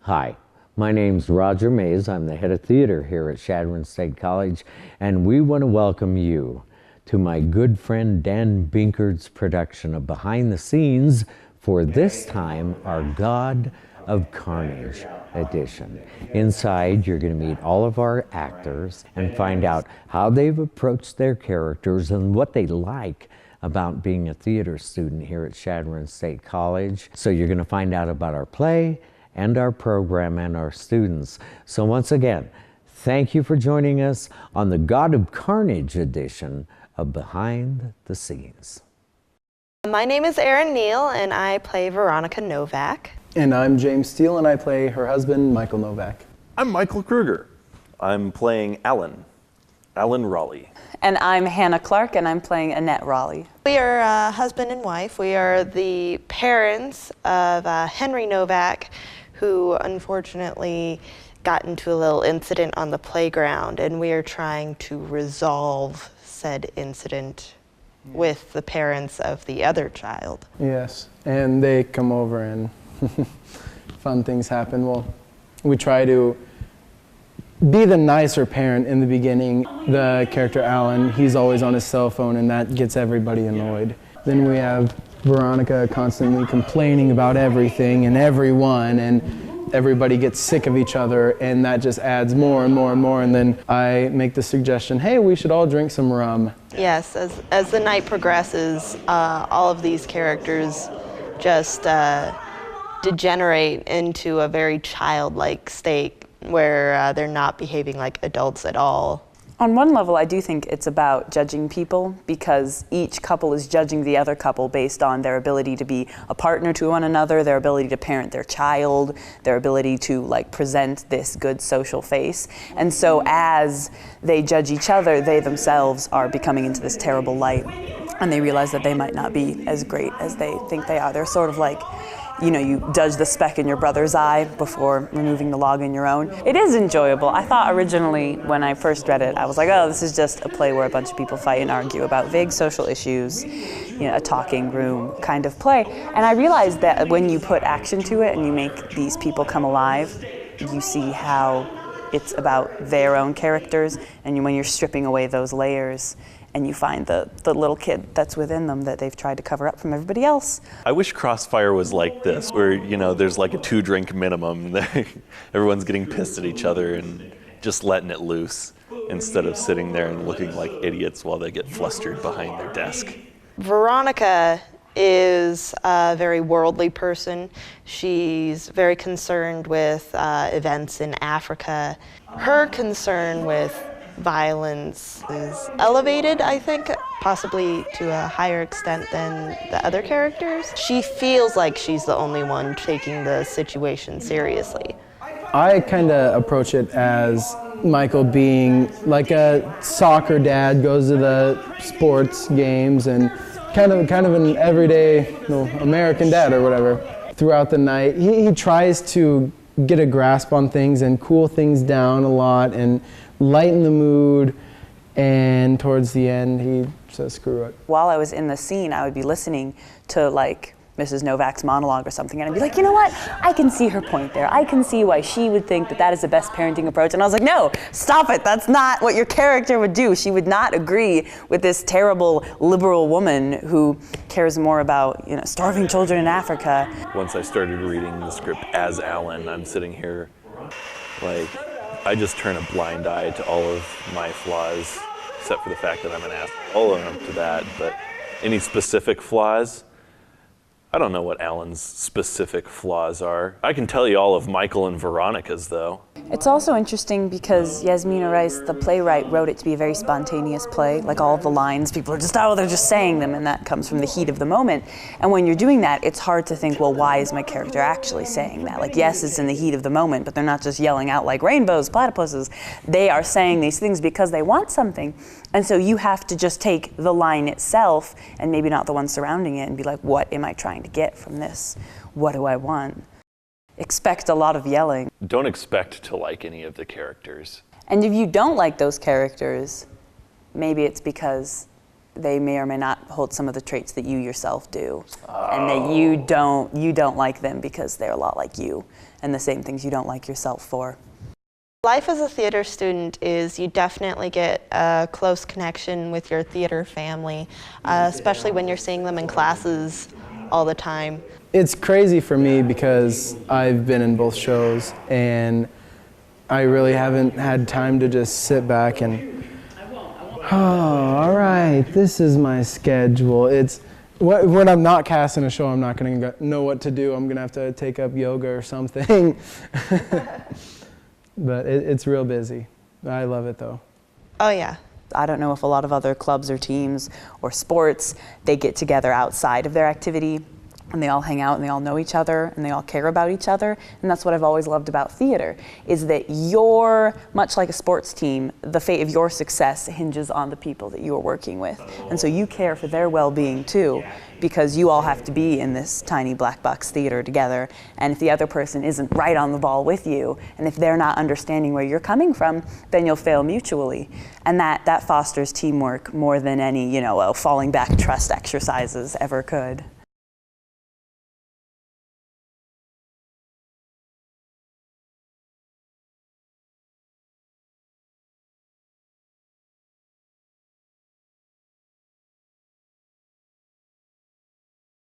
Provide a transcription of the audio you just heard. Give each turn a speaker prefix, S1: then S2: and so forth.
S1: Hi, my name's Roger Mays. I'm the head of theater here at Chadron State College, and we want to welcome you to my good friend Dan Binkard's production of Behind the Scenes for this time, our God of Carnage edition. Inside, you're going to meet all of our actors and find out how they've approached their characters and what they like about being a theater student here at Chadron State College. So you're going to find out about our play and our program and our students. So once again, thank you for joining us on the God of Carnage edition of Behind the Scenes.
S2: My name is Erin Neal and I play Veronica Novak.
S3: And I'm James Steele and I play her husband, Michael Novak.
S4: I'm Michael Kruger. I'm playing Alan Raleigh.
S5: And I'm Hannah Clark and I'm playing Annette Raleigh.
S2: We are husband and wife. We are the parents of Henry Novak, who unfortunately got into a little incident on the playground, and we are trying to resolve said incident with the parents of the other child.
S3: Yes, and they come over and fun things happen. Well, we try to be the nicer parent in the beginning. The character Alan, he's always on his cell phone and that gets everybody annoyed. Then we have Veronica constantly complaining about everything and everyone, and everybody gets sick of each other, and that just adds more and more and more. And then I make the suggestion, hey, we should all drink some rum.
S2: Yes, as the night progresses, all of these characters just degenerate into a very childlike state where they're not behaving like adults at all.
S5: On one level, I do think it's about judging people, because each couple is judging the other couple based on their ability to be a partner to one another, their ability to parent their child, their ability to present this good social face. And so as they judge each other, they themselves are becoming into this terrible light, and they realize that they might not be as great as they think they are. They're sort of like, you judge the speck in your brother's eye before removing the log in your own. It is enjoyable. I thought originally when I first read it, I was like, oh, this is just a play where a bunch of people fight and argue about vague social issues, a talking room kind of play. And I realized that when you put action to it and you make these people come alive, you see how it's about their own characters, and when you're stripping away those layers, and you find the little kid that's within them that they've tried to cover up from everybody else.
S4: I wish Crossfire was like this, where there's like a 2-drink minimum. Everyone's getting pissed at each other and just letting it loose, instead of sitting there and looking like idiots while they get flustered behind their desk.
S2: Veronica is a very worldly person. She's very concerned with events in Africa. Her concern with violence is elevated, I think, possibly to a higher extent than the other characters. She feels like she's the only one taking the situation seriously.
S3: I kind of approach it as Michael being like a soccer dad, goes to the sports games, and kind of an everyday American dad or whatever. Throughout the night, he tries to get a grasp on things and cool things down a lot and lighten the mood, and towards the end he says screw it.
S5: While I was in the scene, I would be listening to Mrs. Novak's monologue or something, and I'd be like, you know what? I can see her point there. I can see why she would think that is the best parenting approach. And I was like, no, stop it. That's not what your character would do. She would not agree with this terrible liberal woman who cares more about, starving children in Africa.
S4: Once I started reading the script as Alan, I'm sitting here I just turn a blind eye to all of my flaws, except for the fact that I'm an asshole. I'll own up to that, but any specific flaws? I don't know what Alan's specific flaws are. I can tell you all of Michael and Veronica's, though.
S5: It's also interesting because Yasmina Rice, the playwright, wrote it to be a very spontaneous play. All of the lines, people are they're just saying them, and that comes from the heat of the moment. And when you're doing that, it's hard to think, well, why is my character actually saying that? Yes, it's in the heat of the moment, but they're not just yelling out like rainbows, platypuses. They are saying these things because they want something. And so you have to just take the line itself, and maybe not the one surrounding it, and be like, what am I trying to get from this? What do I want? Expect a lot of yelling.
S4: Don't expect to like any of the characters.
S5: And if you don't like those characters, maybe it's because they may or may not hold some of the traits that you yourself do, and that you don't like them because they're a lot like you, and the same things you don't like yourself for.
S2: Life as a theater student is you definitely get a close connection with your theater family, especially when you're seeing them in classes all the time.
S3: It's crazy for me because I've been in both shows and I really haven't had time to just sit back and, oh, all right, this is my schedule. It's when I'm not casting a show, I'm not going to know what to do. I'm going to have to take up yoga or something. But it's real busy. I love it though.
S2: Oh yeah.
S5: I don't know if a lot of other clubs or teams or sports, they get together outside of their activity and they all hang out and they all know each other and they all care about each other. And that's what I've always loved about theater, is that you're, much like a sports team, the fate of your success hinges on the people that you are working with. And so you care for their well-being too, because you all have to be in this tiny black box theater together. And if the other person isn't right on the ball with you, and if they're not understanding where you're coming from, then you'll fail mutually. And that fosters teamwork more than any, falling back trust exercises ever could.